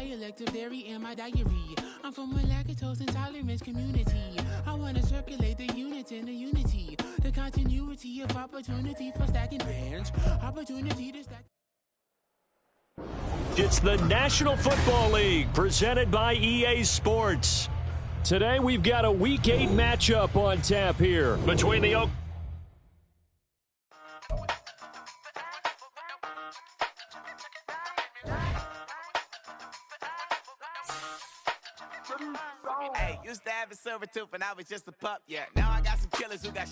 dialect of dairy in my diary. I'm from a lactose intolerance community. I want to circulate the unity and the unity. The continuity of opportunity for stacking bench. Opportunity to stack. It's the National Football League presented by EA Sports. Today we've got a Week 8 matchup on tap here between the Hey, used to have a silver tooth and I was just a pup, yeah. Now I got some killers who got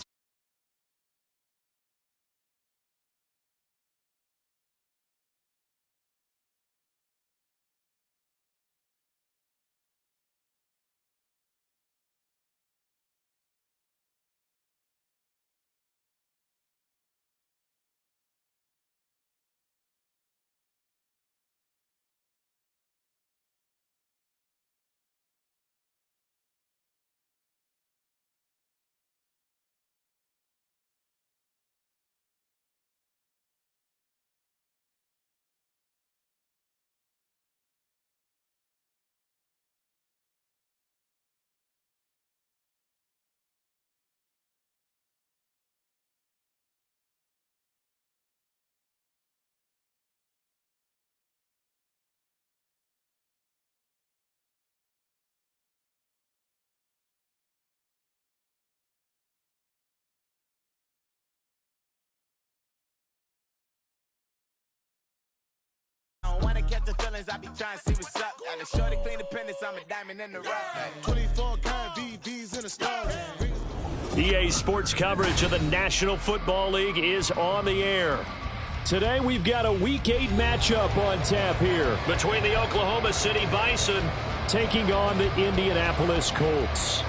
wanna catch the feelings, I be trying to see what's up. And the shorty clean the pendants, I'm a diamond in the rough. 24 karat VVs in the stars. EA Sports coverage of the National Football League is on the air. Today we've got a Week 8 matchup on tap here between the Oklahoma City Bison taking on the Indianapolis Colts.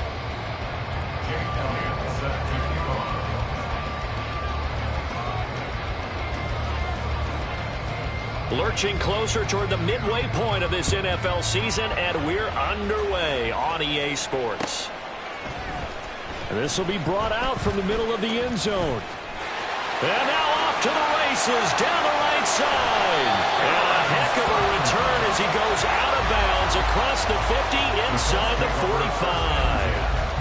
Lurching closer toward the midway point of this NFL season, and we're underway on EA Sports. And this will be brought out from the middle of the end zone. And now off to the races down the right side. And a heck of a return as he goes out of bounds across the 50 inside the 45.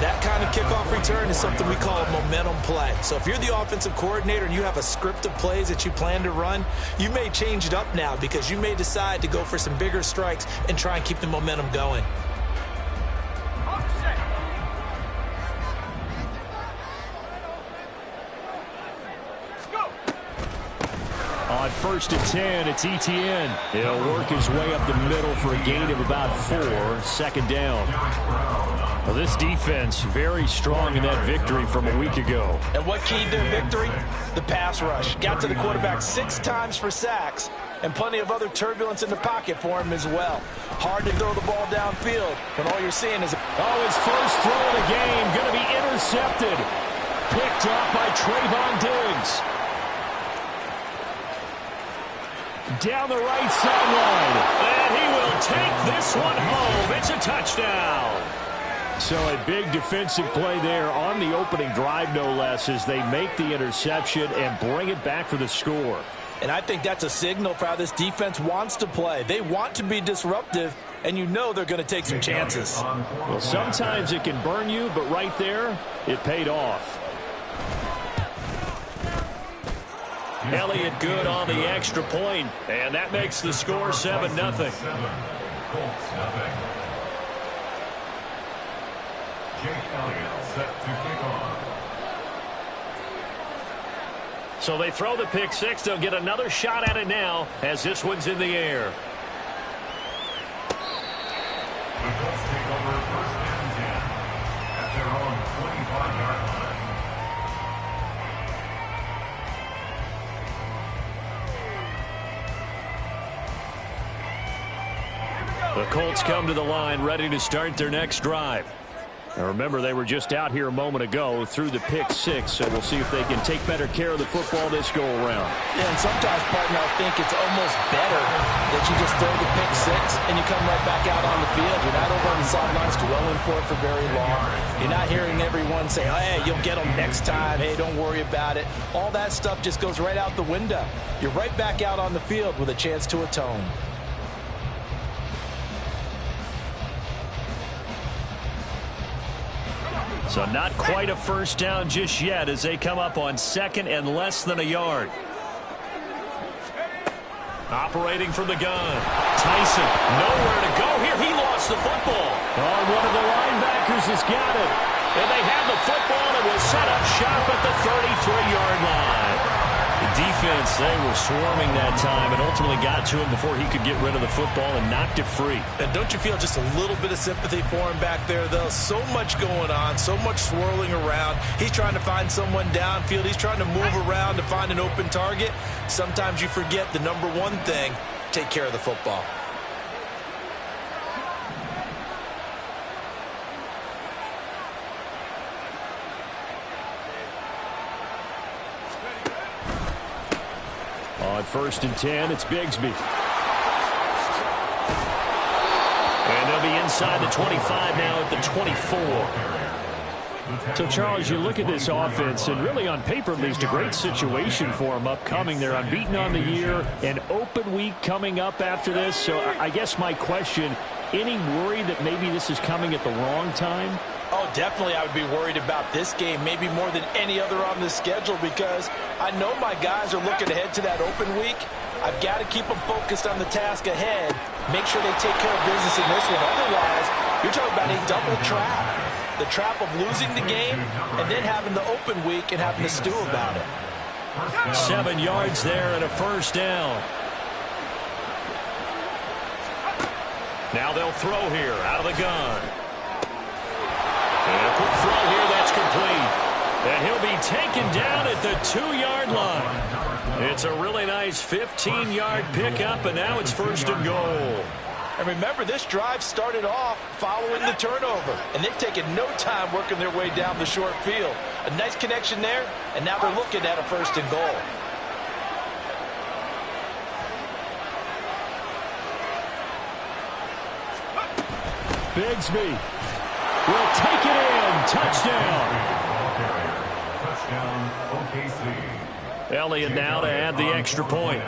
That kind of kickoff return is something we call a momentum play. So if you're the offensive coordinator and you have a script of plays that you plan to run, you may change it up now because you may decide to go for some bigger strikes and try and keep the momentum going. On 1st and 10, it's Etienne. He'll work his way up the middle for a gain of about 4, 2nd down. Well, this defense very strong in that victory from a week ago. And what keyed their victory? The pass rush. Got to the quarterback 6 times for sacks, and plenty of other turbulence in the pocket for him as well. Hard to throw the ball downfield when all you're seeing is... his first throw of the game going to be intercepted. Picked off by Trayvon Diggs. Down the right sideline. And he will take this one home. It's a touchdown. So a big defensive play there on the opening drive, no less, as they make the interception and bring it back for the score. And I think that's a signal for how this defense wants to play. They want to be disruptive, and you know they're going to take some chances. Well, sometimes it can burn you, but right there, it paid off. Elliott good on the extra point, and that makes the score 7-0. Colts nothing. Jake Elliott set to kick off. So they throw the pick six. They'll get another shot at it now as this one's in the air. The Colts take over 1st and 10 at their own 25-yard line. The Colts come to the line ready to start their next drive. Now remember, they were just out here a moment ago through the pick six, so we'll see if they can take better care of the football this go around. Yeah, and sometimes, partner, I think it's almost better that you just throw the pick six and you come right back out on the field. You're not over on the sidelines dwelling for it for very long. You're not hearing everyone say, hey, you'll get them next time. Hey, don't worry about it. All that stuff just goes right out the window. You're right back out on the field with a chance to atone. So not quite a first down just yet as they come up on second and less than a yard. Operating from the gun. Tyson, nowhere to go here. He lost the football. Oh, one of the linebackers has got it. And they have the football, and it will set up shop at the 33-yard line. The defense, they were swarming that time and ultimately got to him before he could get rid of the football and knocked it free. And don't you feel just a little bit of sympathy for him back there, though? So much going on, so much swirling around. He's trying to find someone downfield. He's trying to move around to find an open target. Sometimes you forget the number one thing, take care of the football. On 1st and 10, it's Bigsby. And they'll be inside the 25 now at the 24. So, Charles, you look at this offense, and really on paper, at least, a great situation for them upcoming. They're unbeaten on the year, an open week coming up after this. So I guess my question, any worry that maybe this is coming at the wrong time? Oh, definitely I would be worried about this game, maybe more than any other on the schedule, because I know my guys are looking ahead to that open week. I've got to keep them focused on the task ahead, make sure they take care of business in this one. Otherwise, you're talking about a double trap. The trap of losing the game and then having the open week and having to stew about it. 7 yards there and a first down. Now they'll throw here out of the gun. And a quick throw here, that's complete. And he'll be taken down at the 2-yard line. It's a really nice 15-yard pickup, and now it's 1st and goal. And remember, this drive started off following the turnover, and they've taken no time working their way down the short field. A nice connection there, and now they're looking at a 1st and goal. Bigsby will take it in. Touchdown. Touchdown, OKC. Elliott now to add the extra point.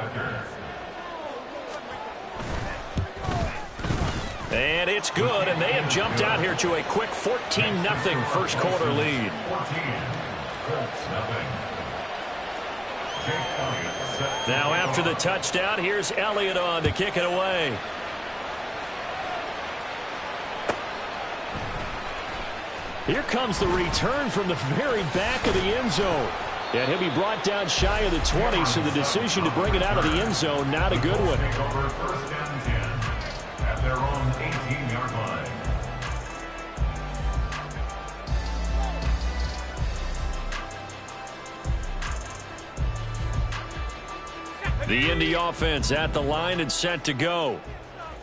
And it's good, and they have jumped out here to a quick 14-0 first quarter lead. 14, Colts nothing. Now after the touchdown, here's Elliott on to kick it away. Here comes the return from the very back of the end zone. And he'll be brought down shy of the 20, so the decision to bring it out of the end zone, not a good one. Take over 1st and 10 at their own 18-yard line. The Indy offense at the line and set to go.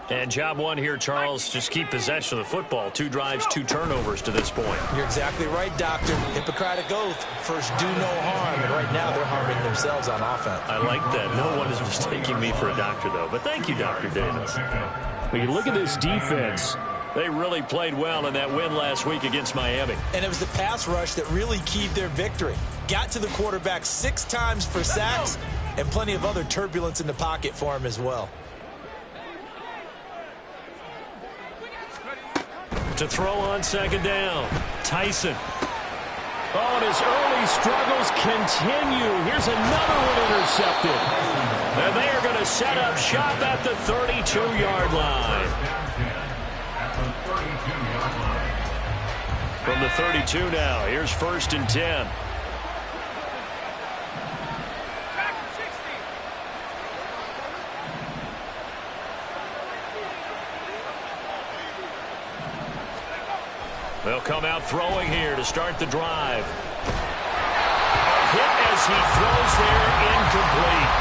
And job one here, Charles, just keep possession of the football. 2 drives, 2 turnovers to this point. You're exactly right, Doctor. Hippocratic oath. First, do no harm. And right now, they're harming themselves on offense. I like that. No one is mistaking me for a doctor, though. But thank you, Dr. Davis. When you look at this defense, they really played well in that win last week against Miami. And it was the pass rush that really keyed their victory. Got to the quarterback 6 times for sacks and plenty of other turbulence in the pocket for him as well. To throw on 2nd down. Tyson. Oh, and his early struggles continue. Here's another one intercepted. And they are going to set up shop at the 32-yard line. From the 32 now, here's 1st and 10. They'll come out throwing here to start the drive. A hit as he throws there, incomplete.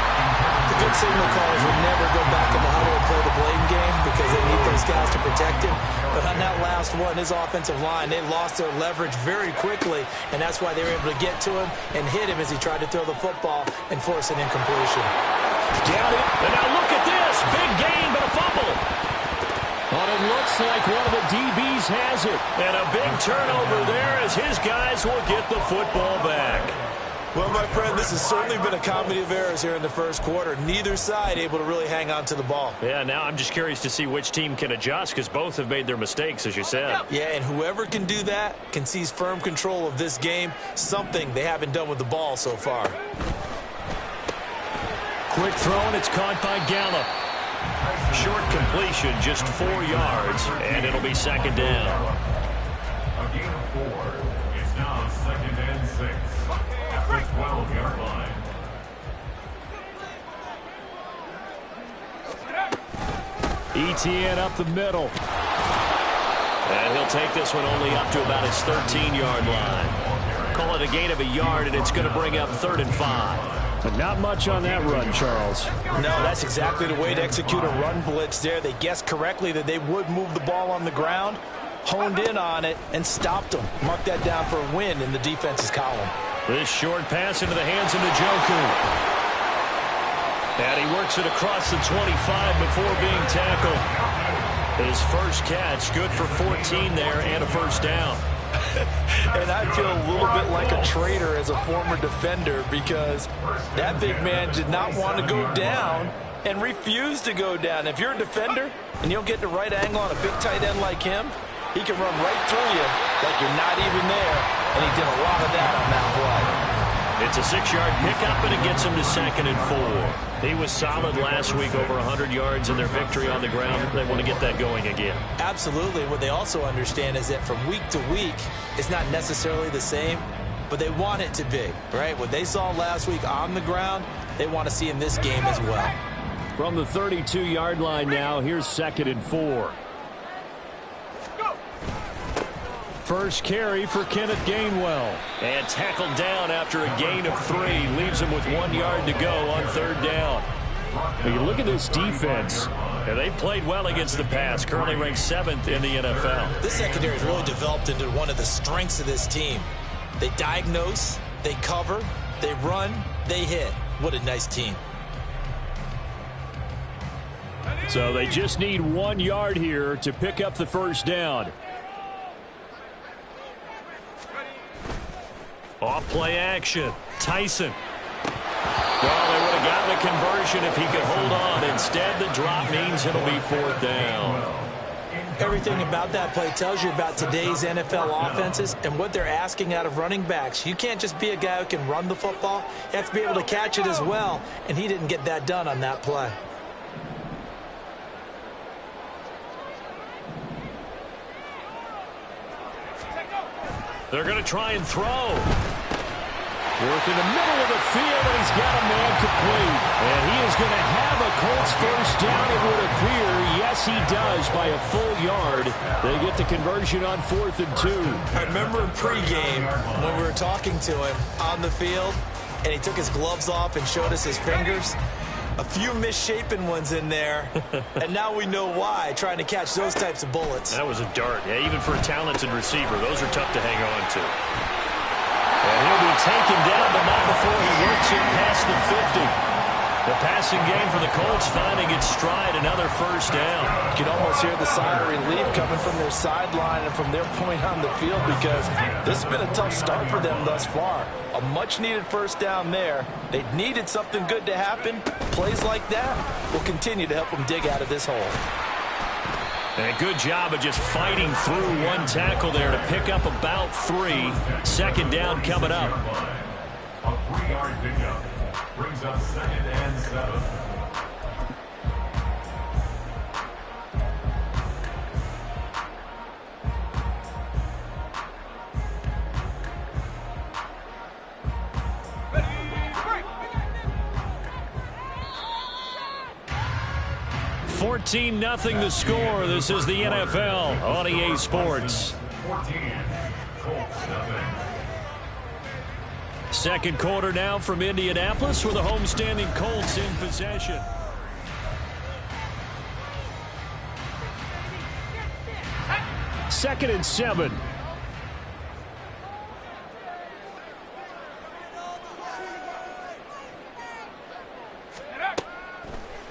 The good signal callers will never go back in the huddle and play the blame game because they need those guys to protect him. But on that last one, his offensive line, they lost their leverage very quickly, and that's why they were able to get to him and hit him as he tried to throw the football and force an incompletion. Down it. And now look at this. Big gain, but a fumble. But it looks like one of the DBs has it. And a big turnover there as his guys will get the football back. Well, my friend, this has certainly been a comedy of errors here in the first quarter. Neither side able to really hang on to the ball. Yeah, now I'm just curious to see which team can adjust because both have made their mistakes, as you said. Yeah, and whoever can do that can seize firm control of this game, something they haven't done with the ball so far. Quick throw, and it's caught by Gallup. Short completion, just 4 yards, and it'll be second down. A gain of 4. It's now 2nd and 6 at the 12-yard line. ETN up the middle. And he'll take this one only up to about his 13-yard line. Call it a gain of a yard, and it's going to bring up 3rd and 5. But not much on that run, Charles. No, that's exactly the way to execute a run blitz there. They guessed correctly that they would move the ball on the ground, honed in on it, and stopped them. Mark that down for a win in the defense's column. This short pass into the hands of Njoku. And he works it across the 25 before being tackled. His first catch, good for 14 there and a first down. And I feel a little bit like a traitor as a former defender because that big man did not want to go down and refused to go down. If you're a defender and you don't get the right angle on a big tight end like him, he can run right through you like you're not even there, and he did a lot of that on that play. It's a 6-yard pickup, and it gets him to 2nd and 4. He was solid last week, over 100 yards in their victory on the ground. They want to get that going again. Absolutely. What they also understand is that from week to week, it's not necessarily the same, but they want it to be, right? What they saw last week on the ground, they want to see in this game as well. From the 32-yard line now, here's 2nd and 4. First carry for Kenneth Gainwell. And tackled down after a gain of 3. Leaves him with 1 yard to go on 3rd down. When you look at this defense, and they've played well against the pass. Currently ranked 7th in the NFL. This secondary has really developed into one of the strengths of this team. They diagnose, they cover, they run, they hit. What a nice team. So they just need 1 yard here to pick up the first down. Off play action. Tyson. Well, they would have gotten the conversion if he could hold on. Instead, the drop means it'll be 4th down. Everything about that play tells you about today's NFL offenses and what they're asking out of running backs. You can't just be a guy who can run the football. You have to be able to catch it as well, and he didn't get that done on that play. They're going to try and throw. Work in the middle of the field, and he's got a man complete. And he is going to have a Colts first down, it would appear. Yes, he does, by a full yard. They get the conversion on 4th and 2. I remember in pregame when we were talking to him on the field, and he took his gloves off and showed us his fingers. A few misshapen ones in there, and now we know why, trying to catch those types of bullets. That was a dart. Yeah, even for a talented receiver, those are tough to hang on to. And he'll be taken down, but not before he works it past the 50. The passing game for the Colts finding its stride, another first down. You can almost hear the sigh of relief coming from their sideline and from their point on the field because this has been a tough start for them thus far. A much-needed first down there. They needed something good to happen. Plays like that will continue to help them dig out of this hole. And a good job of just fighting through one tackle there to pick up about 3. 2nd down coming up. A 3-yard pickup brings up 2nd and 7. Nothing the score. This is the NFL on EA Sports. 14, Colts nothing. Second quarter now from Indianapolis with the homestanding Colts in possession. Second and 7.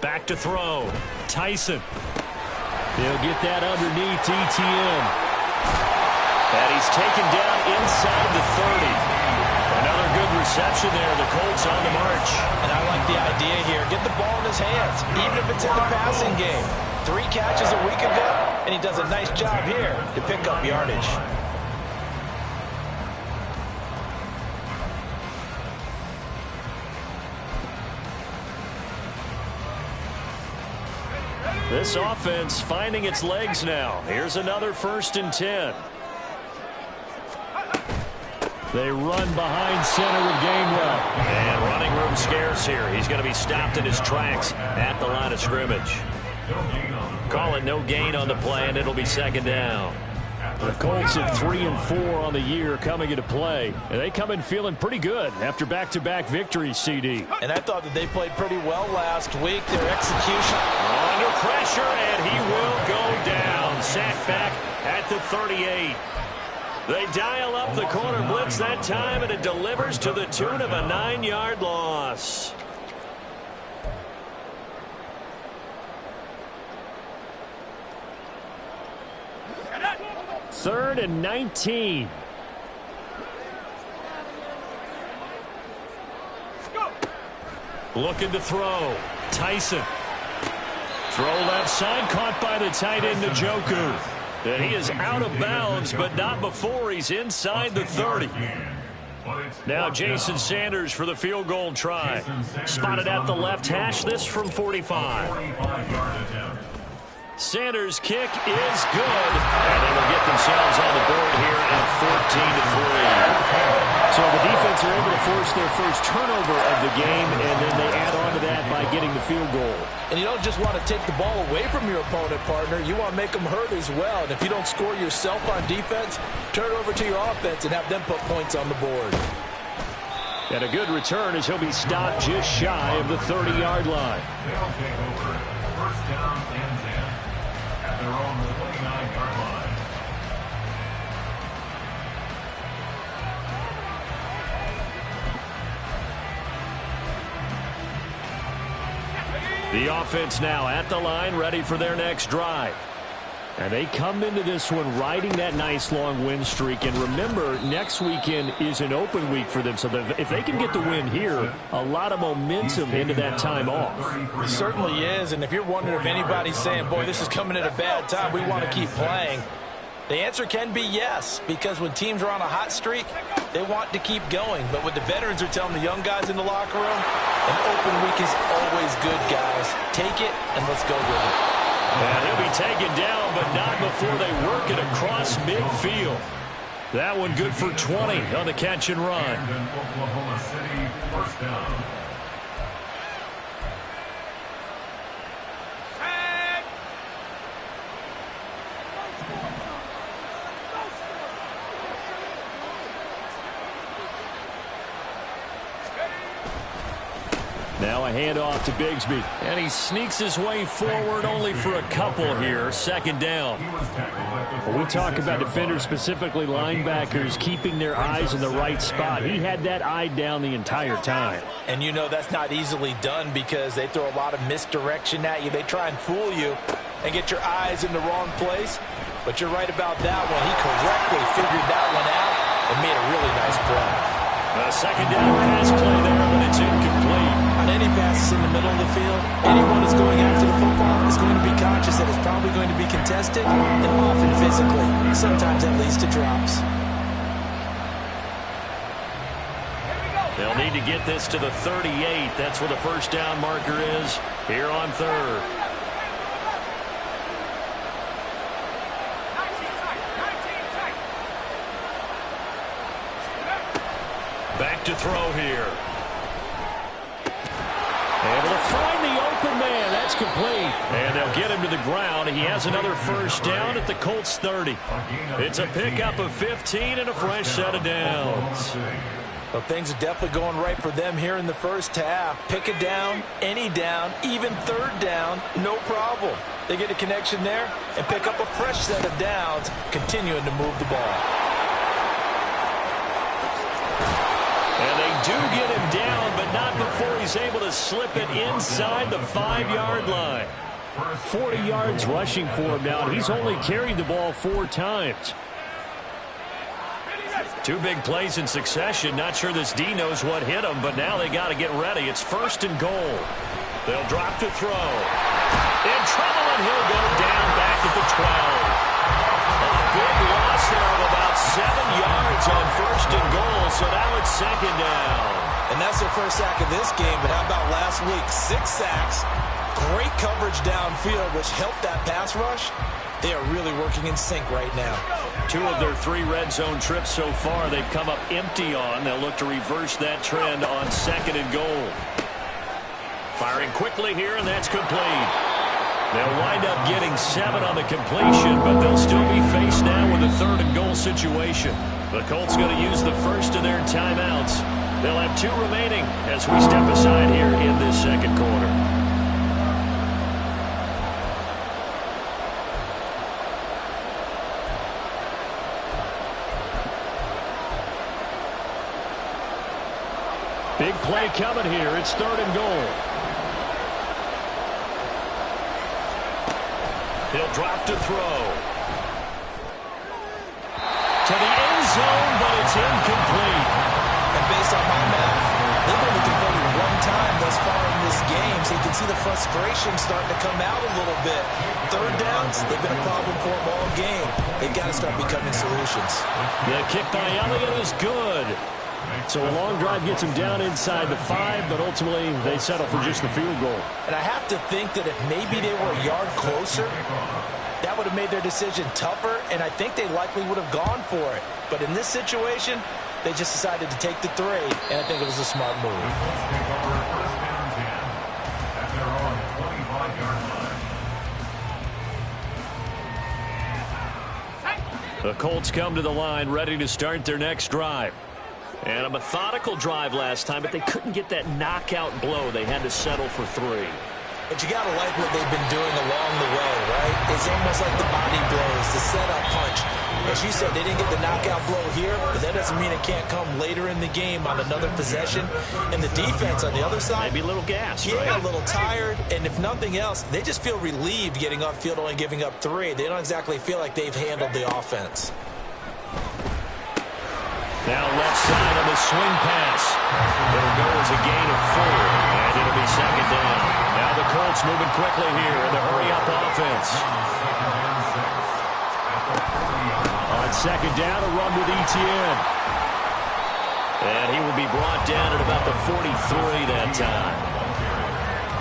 Back to throw. Tyson. He'll get that underneath ETN. And he's taken down inside the 30. Another good interception there. The Colts on the march. And I like the idea here. Get the ball in his hands, even if it's in the passing game. 3 catches a week ago, and he does a nice job here to pick up yardage. This offense finding its legs now. Here's another 1st and 10. They run behind center with Gainwell. And running room scarce here. He's going to be stopped in his tracks at the line of scrimmage. Call it no gain on the play, and it'll be 2nd down. The Colts at 3-4 on the year coming into play. And they come in feeling pretty good after back-to-back victories, CD. And I thought that they played pretty well last week. Their execution. Under pressure, and he will go down. Sacked back at the 38. They dial up the corner blitz that time, and it delivers to the tune of a 9-yard loss. Third and 19. Looking to throw. Tyson. Throw left side, caught by the tight end, Njoku. And he is out of bounds, but not before he's inside the 30. Now Jason Sanders for the field goal try. Spotted at the left hash, this from 45. Sanders' kick is good, and they will get themselves on the board here at 14-3. So the defense are able to force their first turnover of the game, and then they add on to that by getting the field goal. And you don't just want to take the ball away from your opponent, partner. You want to make them hurt as well. And if you don't score yourself on defense, turn it over to your offense and have them put points on the board. And a good return as he'll be stopped just shy of the 30-yard line. They'll take over 1st down and 10 at their own 29-yard line. The offense now at the line, ready for their next drive. And they come into this one riding that nice long win streak. And remember, next weekend is an open week for them. So if they can get the win here, a lot of momentum into that time off. It certainly is. And if you're wondering if anybody's saying, boy, this is coming at a bad time, we want to keep playing, the answer can be yes. Because when teams are on a hot streak, they want to keep going. But what the veterans are telling the young guys in the locker room, an open week is always good, guys. Take it and let's go with it. And he'll be taken down, but not before they work it across midfield. That one good for 20 on the catch and run. And in Oklahoma City, 1st down. Now a handoff to Bigsby. And he sneaks his way forward only for a couple here. 2nd down. When we talk about defenders, specifically linebackers, keeping their eyes in the right spot, he had that eye down the entire time. And you know that's not easily done because they throw a lot of misdirection at you. They try and fool you and get your eyes in the wrong place. But you're right about that one. He correctly figured that one out and made a really nice play. A 2nd down pass play there, but it's incomplete. On any passes in the middle of the field, anyone who's going after the football is going to be conscious that it's probably going to be contested and often physically. Sometimes that leads to drops. They'll need to get this to the 38. That's where the 1st down marker is here on 3rd. Back to throw here. Able to find the open man. That's complete. And they'll get him to the ground. He has another 1st down at the Colts 30. It's a pickup of 15 and a fresh set of downs. Well, things are definitely going right for them here in the first half. Pick a down, any down, even 3rd down, no problem. They get a connection there and pick up a fresh set of downs, continuing to move the ball. And they do get him down, but not before he's able to slip it inside the 5-yard line. 40 yards rushing for him now. He's only carried the ball 4 times. Two big plays in succession. Not sure this D knows what hit him, but now they got to get ready. It's 1st and goal. They'll drop to throw. In trouble, and he'll go down back at the 12. A big loss there of about 7 yards on 1st and goal, so now it's 2nd down. And that's their first sack of this game, but how about last week? 6 sacks, great coverage downfield, which helped that pass rush. They are really working in sync right now. 2 of their 3 red zone trips so far they've come up empty on. They'll look to reverse that trend on 2nd and goal. Firing quickly here, and that's complete. They'll wind up getting 7 on the completion, but they'll still be faced now with a 3rd and goal situation. The Colts going to use the first of their timeouts. They'll have 2 remaining as we step aside here in this 2nd quarter. Big play coming here. It's 3rd and goal. He'll drop to throw. To the end zone, but it's incomplete. And based on my math, they've only converted 1 time thus far in this game, so you can see the frustration starting to come out a little bit. 3rd downs, they've been a problem for them all game. They've got to start becoming solutions. The kick by Elliott is good. So a long drive gets him down inside the 5, but ultimately they settle for just the field goal. And I have to think that if maybe they were a yard closer, that would have made their decision tougher, and I think they likely would have gone for it. But in this situation, they just decided to take the 3, and I think it was a smart move. The Colts come to the line ready to start their next drive. And a methodical drive last time, but they couldn't get that knockout blow. They had to settle for 3. But you got to like what they've been doing along the way, right? It's almost like the body blows, the setup punch. As you said, they didn't get the knockout blow here, but that doesn't mean it can't come later in the game on another possession. And the defense on the other side, maybe a little gas, yeah, right? A little tired. And if nothing else, they just feel relieved getting upfield, only giving up 3. They don't exactly feel like they've handled the offense. Now left side on the swing pass. It'll go as a gain of 4, and it'll be 2nd down. Now the Colts moving quickly here in the hurry-up offense. On 2nd down, a run with Etienne. And he will be brought down at about the 43 that time.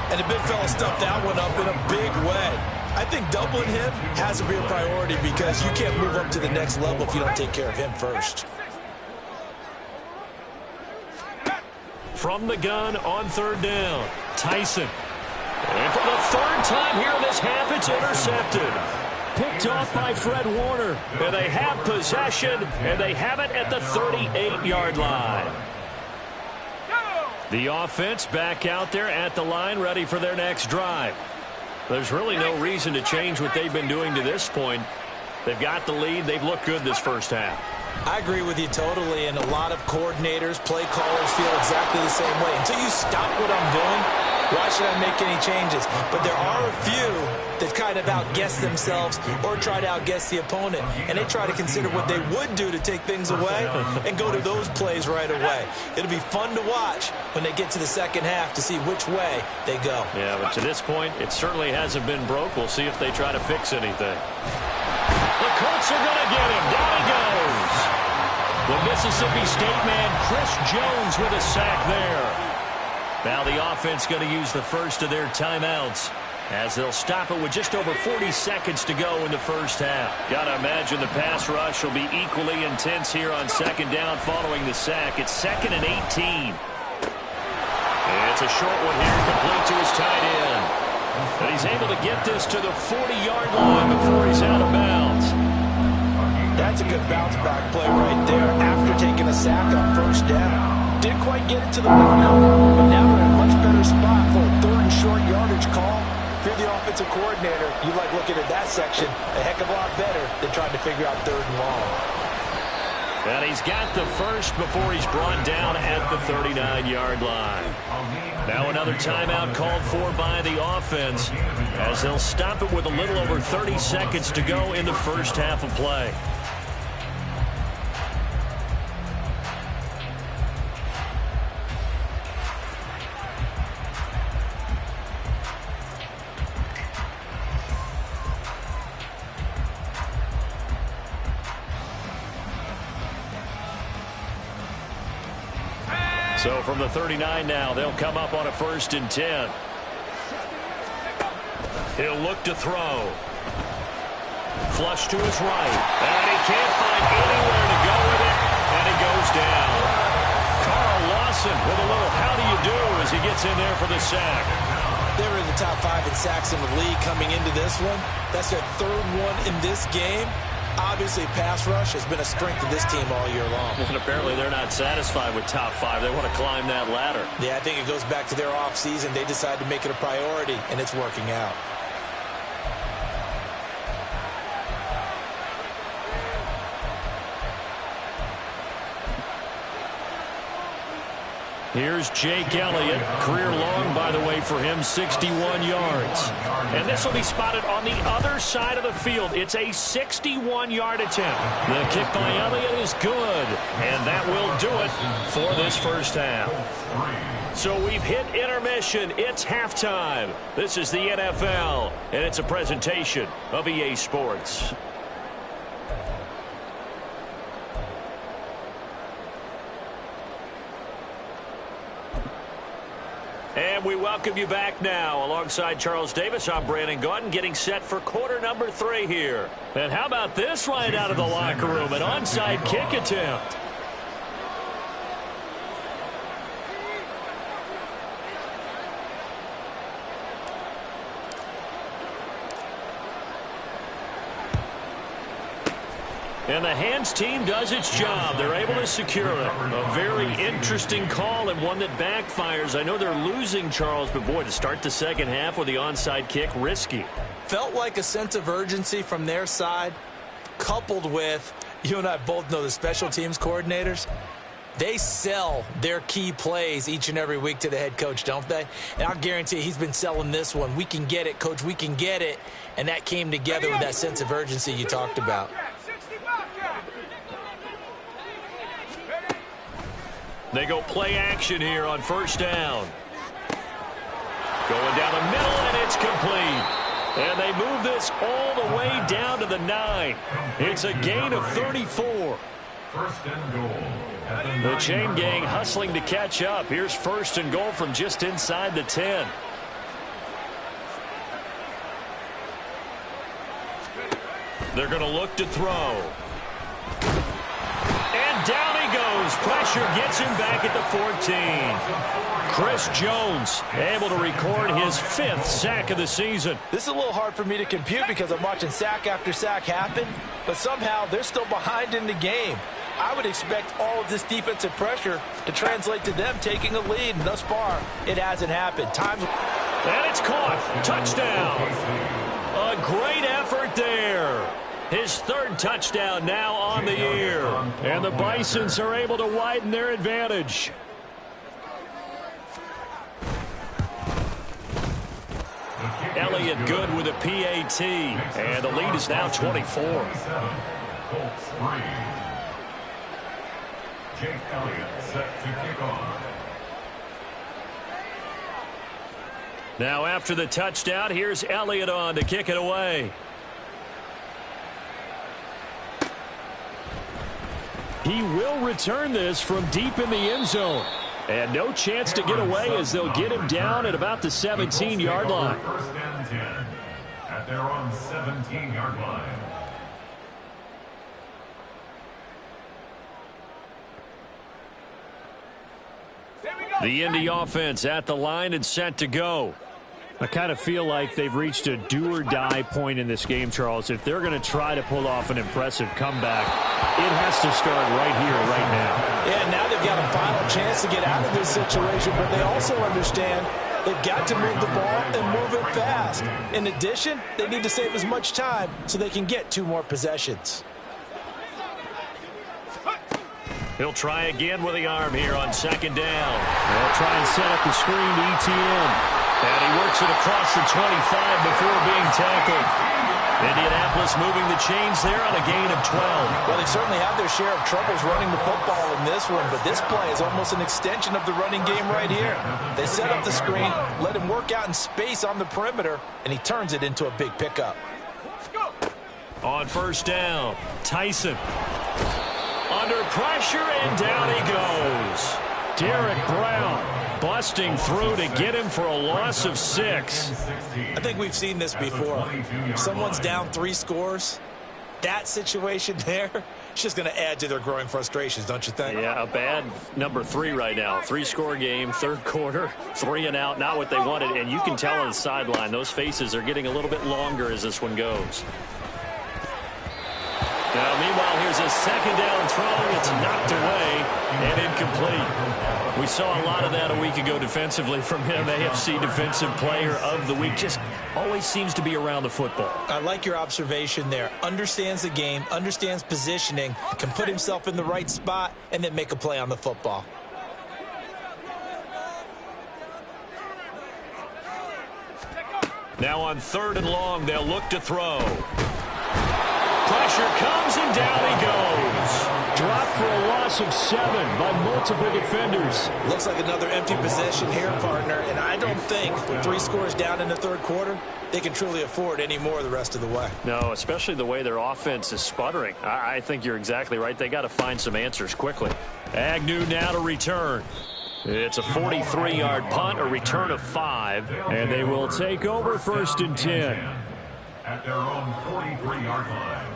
And the big fella stuffed that one up in a big way. I think doubling him has to be a priority because you can't move up to the next level if you don't take care of him first. From the gun on 3rd down, Tyson. And for the 3rd time here in this half, it's intercepted. Picked off by Fred Warner. And they have possession, and they have it at the 38-yard line. The offense back out there at the line, ready for their next drive. There's really no reason to change what they've been doing to this point. They've got the lead. They've looked good this first half. I agree with you totally, and a lot of coordinators, play callers feel exactly the same way. Until you stop what I'm doing, why should I make any changes? But there are a few that kind of outguess themselves or try to outguess the opponent, and they try to consider what they would do to take things away and go to those plays right away. It'll be fun to watch when they get to the second half to see which way they go. Yeah, but to this point, it certainly hasn't been broke. We'll see if they try to fix anything. The Colts are going to get him. Down he goes. The Mississippi State man, Chris Jones, with a sack there. Now the offense going to use the first of their timeouts as they'll stop it with just over 40 seconds to go in the first half. Got to imagine the pass rush will be equally intense here on 2nd down following the sack. It's 2nd and 18. It's a short one here, complete to his tight end. And he's able to get this to the 40-yard line before he's out of bounds. That's a good bounce back play right there after taking a sack on 1st down. Didn't quite get it to the marker, but now they're in a much better spot for a 3rd and short yardage call. If you're the offensive coordinator, you like looking at that section a heck of a lot better than trying to figure out 3rd and long. And he's got the first before he's brought down at the 39-yard line. Now another timeout called for by the offense as they'll stop it with a little over 30 seconds to go in the first half of play. So from the 39 now, they'll come up on a 1st and 10. He'll look to throw. Flush to his right. And he can't find anywhere to go with it. And he goes down. Carl Lawson with a little how do you do as he gets in there for the sack. They were in the top 5 in sacks in the league coming into this one. That's their 3rd one in this game. Obviously, pass rush has been a strength of this team all year long. And apparently they're not satisfied with top 5. They want to climb that ladder. Yeah, I think it goes back to their offseason. They decided to make it a priority, and it's working out. Here's Jake Elliott. Career long, by the way, for him, 61 yards. And this will be spotted on the other side of the field. It's a 61-yard attempt. The kick by Elliott is good. And that will do it for this first half. So we've hit intermission. It's halftime. This is the NFL, and it's a presentation of EA Sports. And we welcome you back now. Alongside Charles Davis, I'm Brandon Gaudin, getting set for quarter number 3 here. And how about this right out of the locker room? An onside kick attempt. And the hands team does its job. They're able to secure it. A very interesting call and one that backfires. I know they're losing, Charles, but boy, to start the second half with the onside kick, risky. Felt like a sense of urgency from their side, coupled with, you and I both know the special teams coordinators. They sell their key plays each and every week to the head coach, don't they? And I'll guarantee you he's been selling this one. We can get it, coach, we can get it. And that came together with that sense of urgency you talked about. They go play action here on first down. Going down the middle, and it's complete. And they move this all the way down to the 9. It's a gain of 34. First and goal. The chain gang hustling to catch up. Here's first and goal from just inside the 10. They're going to look to throw. And down he goes. Pressure gets him back at the 14. Chris Jones able to record his 5th sack of the season. This is a little hard for me to compute because I'm watching sack after sack happen, but somehow they're still behind in the game. I would expect all of this defensive pressure to translate to them taking a lead, and thus far, it hasn't happened. And it's caught. Touchdown. A great effort there. His 3rd touchdown now on the year. And the Bisons are able to widen their advantage. Elliott good with a PAT. And the lead is now 24. Colts 3. Jake Elliott set to kick off. Now after the touchdown, here's Elliott on to kick it away. He will return this from deep in the end zone. And no chance to get away as they'll get him down at about the 17-yard line. First and 10 at their own 17-yard line. The Indy offense at the line and set to go. I kind of feel like they've reached a do-or-die point in this game, Charles. If they're going to try to pull off an impressive comeback, it has to start right here, right now. Yeah, now they've got a final chance to get out of this situation, but they also understand they've got to move the ball and move it fast. In addition, they need to save as much time so they can get 2 more possessions. He'll try again with the arm here on second down. They'll try and set up the screen to ETN. And he works it across the 25 before being tackled. Indianapolis moving the chains there on a gain of 12. Well, they certainly had their share of troubles running the football in this one, but this play is almost an extension of the running game right here. They set up the screen, let him work out in space on the perimeter, and he turns it into a big pickup. On first down, Tyson. Under pressure, and down he goes. Derek Brown busting through to get him for a loss of 6. I think we've seen this before. If someone's down 3 scores, that situation there, it's just going to add to their growing frustrations, don't you think? Yeah, a bad number 3 right now. 3-score game, third quarter, 3 and out, not what they wanted. And you can tell on the sideline, those faces are getting a little bit longer as this one goes. Now, meanwhile, here's a second down throw. It's knocked away and incomplete. We saw a lot of that a week ago defensively from him. AFC Defensive Player of the Week. Just always seems to be around the football. I like your observation there. Understands the game, understands positioning, can put himself in the right spot, and then make a play on the football. Now on 3rd and long, they'll look to throw. Pressure comes, and down he goes. Dropped for a loss of 7 by multiple defenders. Looks like another empty possession here, partner, and I don't think with 3 scores down in the third quarter, they can truly afford any more the rest of the way. No, especially the way their offense is sputtering. I think you're exactly right. They got to find some answers quickly. Agnew now to return. It's a 43-yard punt, a return of 5, and they will take over 1st and 10. At their own 43-yard line.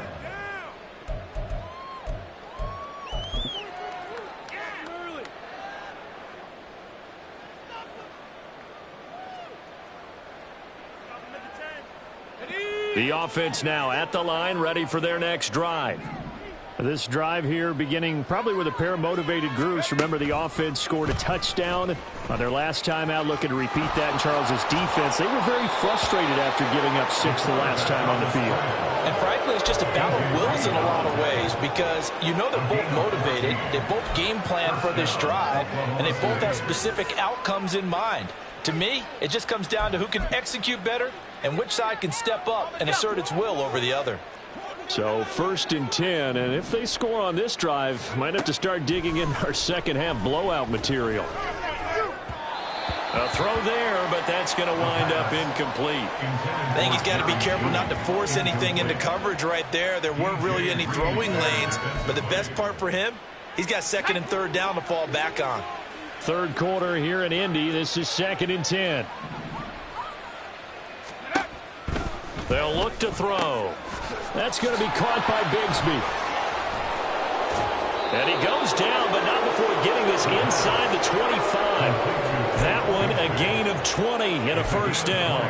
The offense now at the line, ready for their next drive. This drive here beginning probably with a pair of motivated groups. Remember, the offense scored a touchdown on their last time out, looking to repeat that in Charles's defense. They were very frustrated after giving up 6 the last time on the field. And frankly, it's just a battle of wills in a lot of ways because you know they're both motivated, they both game plan for this drive, and they both have specific outcomes in mind. To me, it just comes down to who can execute better and which side can step up and assert its will over the other. So 1st and 10, and if they score on this drive, might have to start digging in our second half blowout material. A throw there, but that's going to wind up incomplete. I think he's got to be careful not to force anything into coverage right there. There weren't really any throwing lanes, but the best part for him, he's got 2nd and 3rd down to fall back on. Third quarter here in Indy. This is 2nd and 10. They'll look to throw. That's going to be caught by Bigsby. And he goes down, but not before getting this inside the 25. That one a gain of 20 and a 1st down.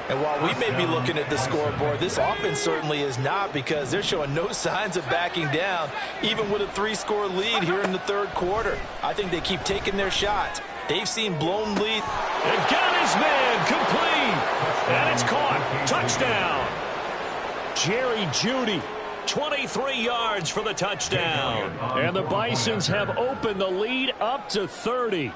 And while we may be looking at the scoreboard, this offense certainly is not because they're showing no signs of backing down, even with a 3-score lead here in the third quarter. I think they keep taking their shots. They've seen blown lead. And got his man complete. And it's caught. Touchdown. Jerry Jeudy, 23 yards for the touchdown. And the Bisons have opened the lead up to 30.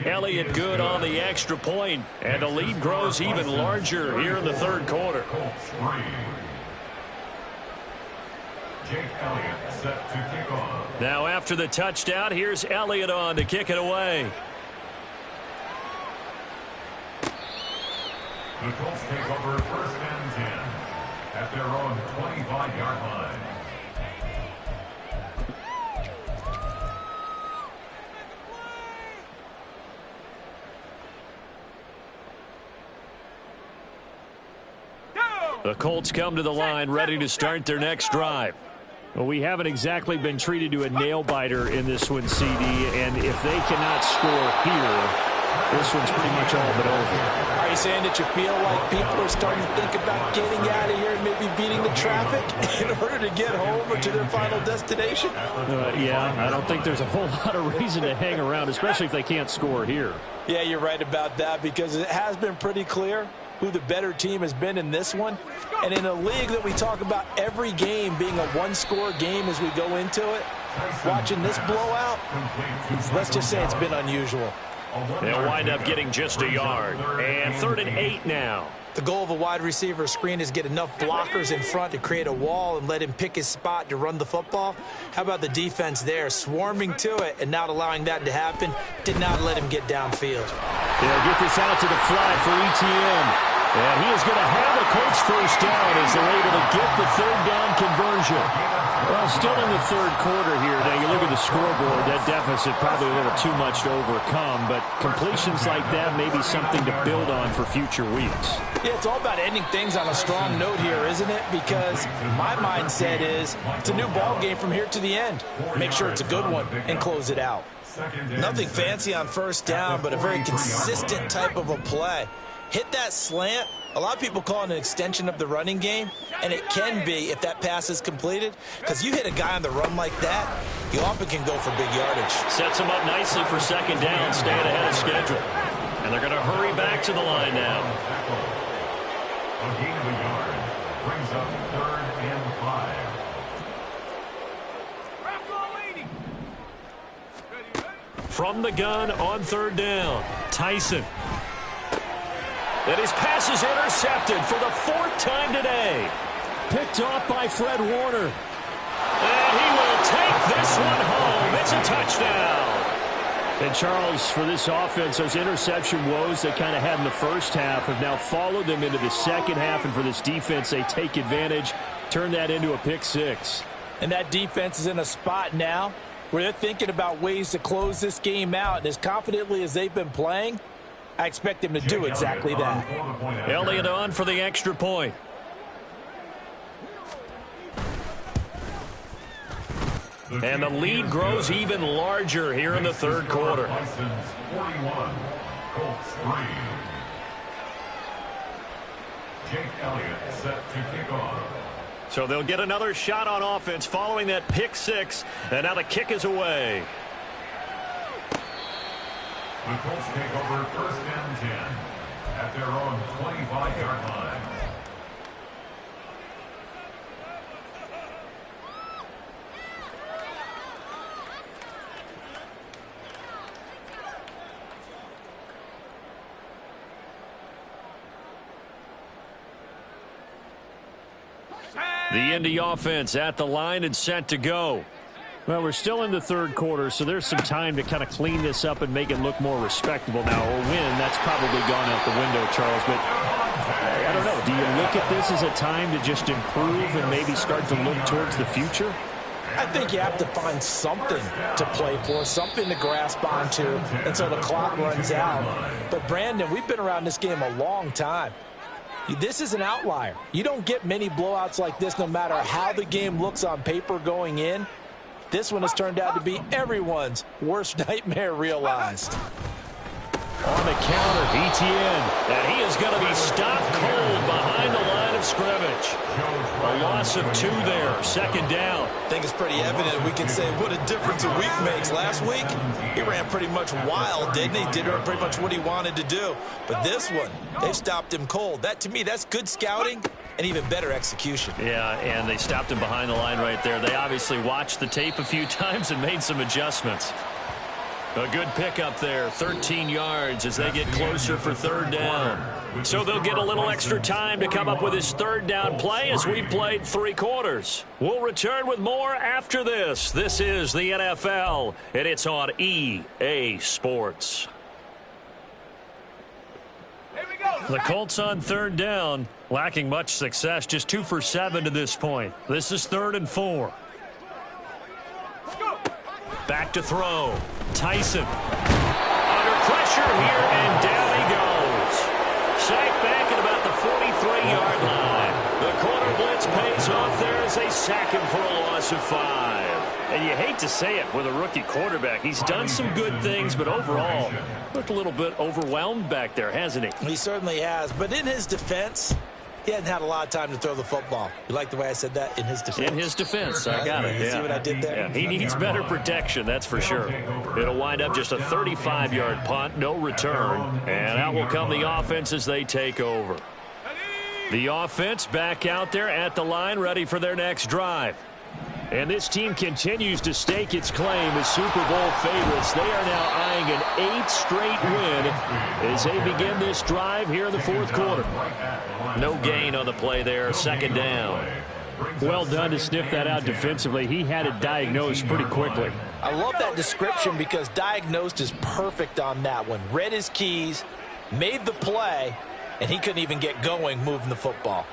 Elliott good on the extra point, and the lead grows even larger here in the third quarter. Colts 3. Jake Elliott set to kick off. Now after the touchdown, here's Elliott on to kick it away. The Colts take over 1st and 10 at their own 25-yard line. The Colts come to the line ready to start their next drive. Well, we haven't exactly been treated to a nail-biter in this one, CD, and if they cannot score here, this one's pretty much all but over. Are you saying that you feel like people are starting to think about getting out of here and maybe beating the traffic in order to get home or to their final destination? Yeah, I don't think there's a whole lot of reason to hang around, especially if they can't score here. Yeah, you're right about that because it has been pretty clear who the better team has been in this one. And in a league that we talk about every game being a 1-score game as we go into it, watching this blowout, let's just say it's been unusual. They'll wind up getting just a yard. And 3rd and 8 now. The goal of a wide receiver screen is get enough blockers in front to create a wall and let him pick his spot to run the football. How about the defense there, swarming to it and not allowing that to happen, did not let him get downfield. They'll get this out to the flat for ETN. And he is going to have the Colts first down as they're able to get the third down conversion. Well, still in the third quarter here. Now, you look at the scoreboard, that deficit probably a little too much to overcome, but completions like that may be something to build on for future weeks. Yeah, it's all about ending things on a strong note here, isn't it? Because my mindset is it's a new ball game from here to the end. Make sure it's a good one and close it out. Nothing fancy on first down, but a very consistent type of a play. Hit that slant. A lot of people call it an extension of the running game, and it can be if that pass is completed, because you hit a guy on the run like that, you often can go for big yardage. Sets him up nicely for second down, staying ahead of schedule. And they're going to hurry back to the line now. A gain of a yard brings up 3rd and 5. From the gun on 3rd down, Tyson. And his pass is intercepted for the 4th time today. Picked off by Fred Warner. And he will take this one home. It's a touchdown. And Charles, for this offense, those interception woes they kind of had in the first half have now followed them into the second half. And for this defense, they take advantage, turn that into a pick 6. And that defense is in a spot now where they're thinking about ways to close this game out. And as confidently as they've been playing, I expect him to do exactly that. Elliott on for the extra point. And the lead grows even larger here in the third quarter. Bisons 41, Colts 3. Jake Elliott set to kick off. So they'll get another shot on offense following that pick 6. And now the kick is away. The Colts take over 1st and 10 at their own 25-yard line. The Indy offense at the line and set to go. Well, we're still in the third quarter, so there's some time to kind of clean this up and make it look more respectable now. A win, that's probably gone out the window, Charles. But I don't know. Do you look at this as a time to just improve and maybe start to look towards the future? I think you have to find something to play for, something to grasp onto until the clock runs out. But, Brandon, we've been around this game a long time. This is an outlier. You don't get many blowouts like this no matter how the game looks on paper going in. This one has turned out to be everyone's worst nightmare realized. On the counter, ETN. And he is going to be stopped cold behind the line of scrimmage. A loss of 2 there, second down. I think it's pretty evident. We can say what a difference a week makes. Last week, he ran pretty much wild, didn't he? Did pretty much what he wanted to do. But this one, they stopped him cold. That, to me, that's good scouting and even better execution. Yeah, and they stopped him behind the line right there. They obviously watched the tape a few times and made some adjustments. A good pickup there, 13 yards as they get closer for 3rd down. So they'll get a little extra time to come up with his 3rd down play as we've played 3 quarters. We'll return with more after this. This is the NFL, and it's on EA Sports. The Colts on 3rd down, lacking much success, just 2 for 7 to this point. This is 3rd and 4. Back to throw. Tyson. Under pressure here, and down he goes. Sacked back at about the 43-yard line. The corner blitz pays off there as they sack him for a loss of 5. And you hate to say it with a rookie quarterback. He's done some good things, but overall, looked a little bit overwhelmed back there, hasn't he? He certainly has. But in his defense, he hasn't had a lot of time to throw the football. You like the way I said that? In his defense. In his defense. I got it. You see what I did there? Yeah, he needs better protection, that's for sure. It'll wind up just a 35-yard punt, no return. And out will come the offense as they take over. The offense back out there at the line, ready for their next drive. And this team continues to stake its claim as Super Bowl favorites. They are now eyeing an 8th straight win as they begin this drive here in the 4th quarter. No gain on the play there, second down. Well done to sniff that out defensively. He had it diagnosed pretty quickly. I love that description because diagnosed is perfect on that one. Read his keys, made the play, and he couldn't even get going moving the football.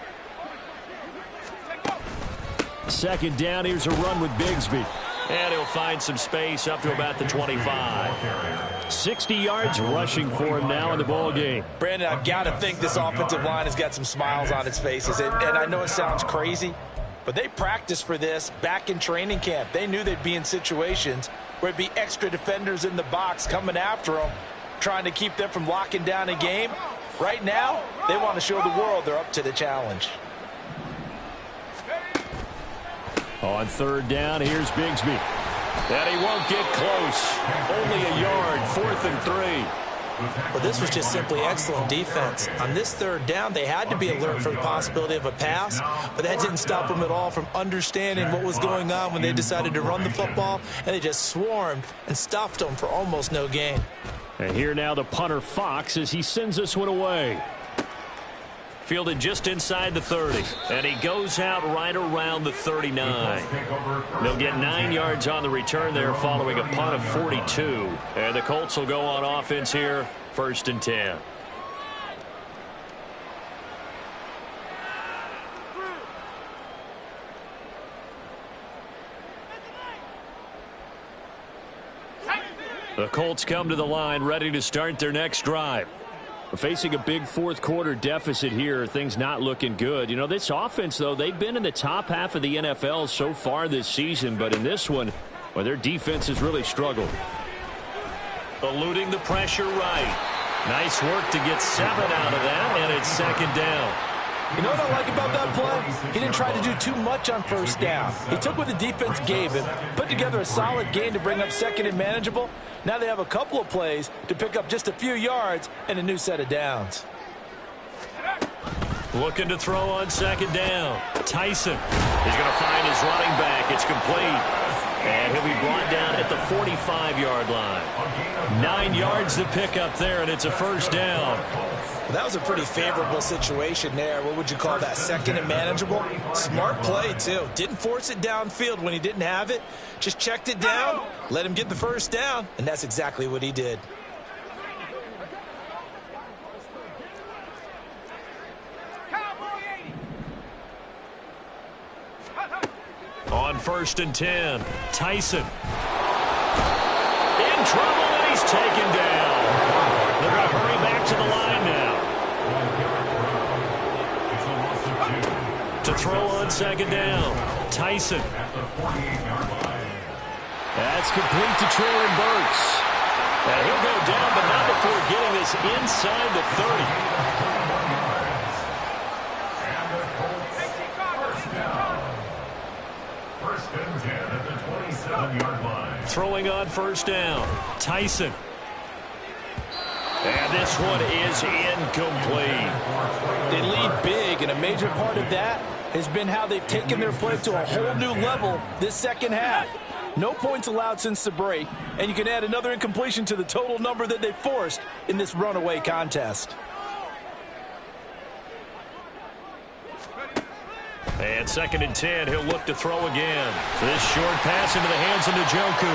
Second down, here's a run with Bigsby. And he'll find some space up to about the 25. 60 yards rushing for him now in the ball game. Brandon, I've got to think this offensive line has got some smiles on its faces. And I know it sounds crazy, but they practiced for this back in training camp. They knew they'd be in situations where it'd be extra defenders in the box coming after them, trying to keep them from locking down a game. Right now, they want to show the world they're up to the challenge. On third down, here's Bigsby. And he won't get close. Only a yard, 4th and 3. Well, this was just simply excellent defense. On this third down, they had to be alert for the possibility of a pass, but that didn't stop them at all from understanding what was going on when they decided to run the football, and they just swarmed and stuffed them for almost no gain. And here now the punter, Fox, as he sends this one away. Fielded just inside the 30. And he goes out right around the 39. They'll get 9 yards on the return there following a punt of 42. And the Colts will go on offense here, 1st and 10. The Colts come to the line ready to start their next drive. Facing a big fourth quarter deficit here, things not looking good. You know, this offense, though, they've been in the top half of the NFL so far this season, but in this one, well, their defense has really struggled. Eluding the pressure right. Nice work to get 7 out of that, and it's 2nd down. You know what I like about that play? He didn't try to do too much on first down. He took what the defense gave him, put together a solid gain to bring up 2nd and manageable. Now they have a couple of plays to pick up just a few yards and a new set of downs. Looking to throw on 2nd down. Tyson is going to find his running back. It's complete. And he'll be brought down at the 45-yard line. 9 yards to pick up there, and it's a 1st down. Well, that was a pretty favorable situation there. What would you call that? 2nd and manageable? Smart play, too. Didn't force it downfield when he didn't have it. Just checked it down, let him get the 1st down, and that's exactly what he did. On 1st and 10, Tyson. In trouble, and he's taken down. They're going to hurry back to the line now. To throw on 2nd down, Tyson. That's complete to Traylon Burks. And he'll go down, but not before getting this inside the 30. Throwing on 1st down, Tyson. And this one is incomplete. They lead big, and a major part of that has been how they've taken their play to a whole new level this second half. No points allowed since the break, and you can add another incompletion to the total number that they forced in this runaway contest. And 2nd and 10, he'll look to throw again. This short pass into the hands of Njoku.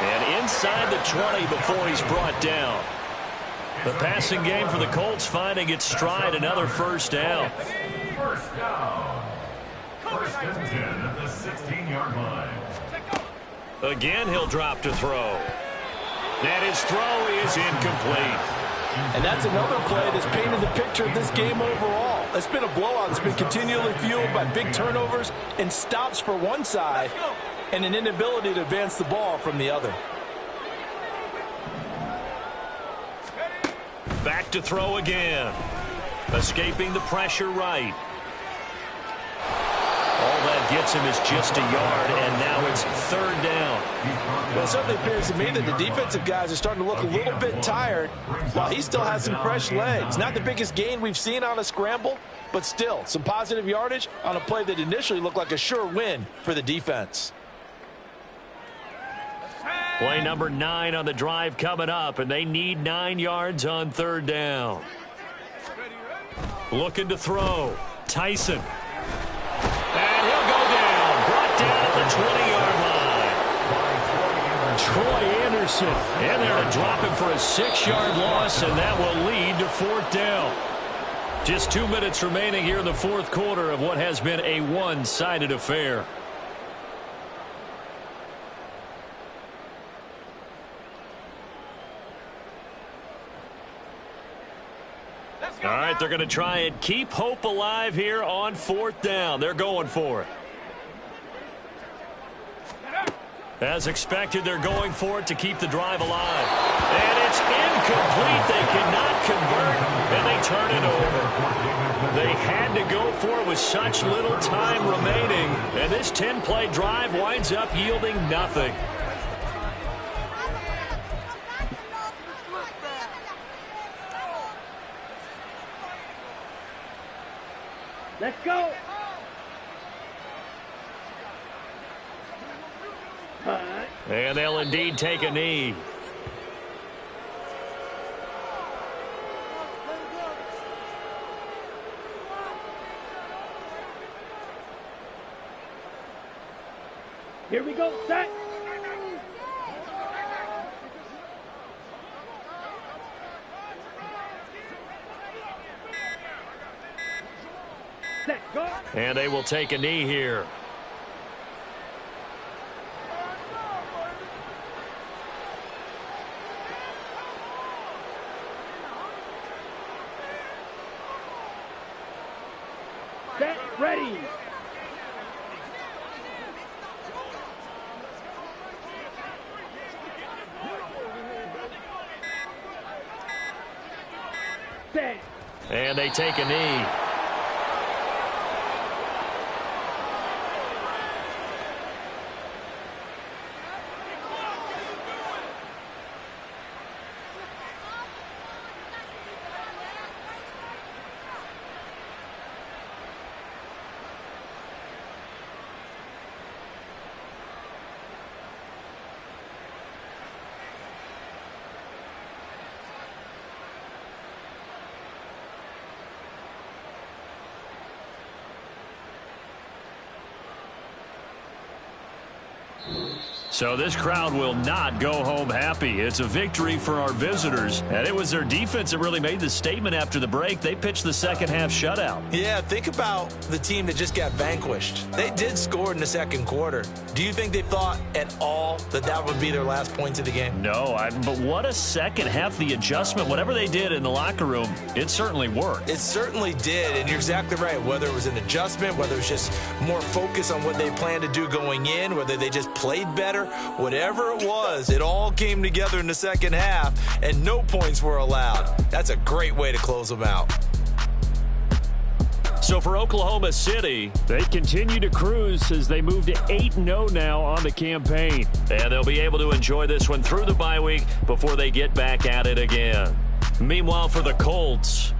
And inside the 20 before he's brought down. The passing game for the Colts finding its stride, another 1st down. 1st down. 1st and 10 at the 16-yard line. Again, he'll drop to throw. And his throw is incomplete. And that's another play that's painted the picture of this game overall. It's been a blowout. It's been continually fueled by big turnovers and stops for one side and an inability to advance the ball from the other. Back to throw again. Escaping the pressure right. All that gets him is just a yard, and now it's 3rd down. Well, it certainly appears to me that the defensive guys are starting to look a little bit tired while he still has some fresh legs. Not the biggest gain we've seen on a scramble, but still some positive yardage on a play that initially looked like a sure win for the defense. Play number 9 on the drive coming up, and they need 9 yards on 3rd down. Looking to throw. Tyson. And he'll go down. Brought down at the 20-yard line. Troy Anderson. And they're to drop him for a 6-yard loss, and that will lead to 4th down. Just 2 minutes remaining here in the fourth quarter of what has been a one-sided affair. All right, they're going to try and keep hope alive here on fourth down. They're going for it. As expected, they're going for it to keep the drive alive. And it's incomplete. They cannot convert, and they turn it over. They had to go for it with such little time remaining, and this 10-play drive winds up yielding nothing. Let's go. And they'll indeed take a knee. Here we go, set. Set, go. And they will take a knee here. Set, ready. Set. And they take a knee. So this crowd will not go home happy. It's a victory for our visitors. And it was their defense that really made the statement after the break. They pitched the second half shutout. Yeah, think about the team that just got vanquished. They did score in the second quarter. Do you think they thought at all that that would be their last points of the game? No, but what a second half. The adjustment, whatever they did in the locker room, it certainly worked. It certainly did, and you're exactly right. Whether it was an adjustment, whether it was just more focus on what they planned to do going in, whether they just played better, whatever it was, it all came together in the second half, and no points were allowed. That's a great way to close them out. So for Oklahoma City, they continue to cruise as they move to 8-0 now on the campaign. And they'll be able to enjoy this one through the bye week before they get back at it again. Meanwhile, for the Colts,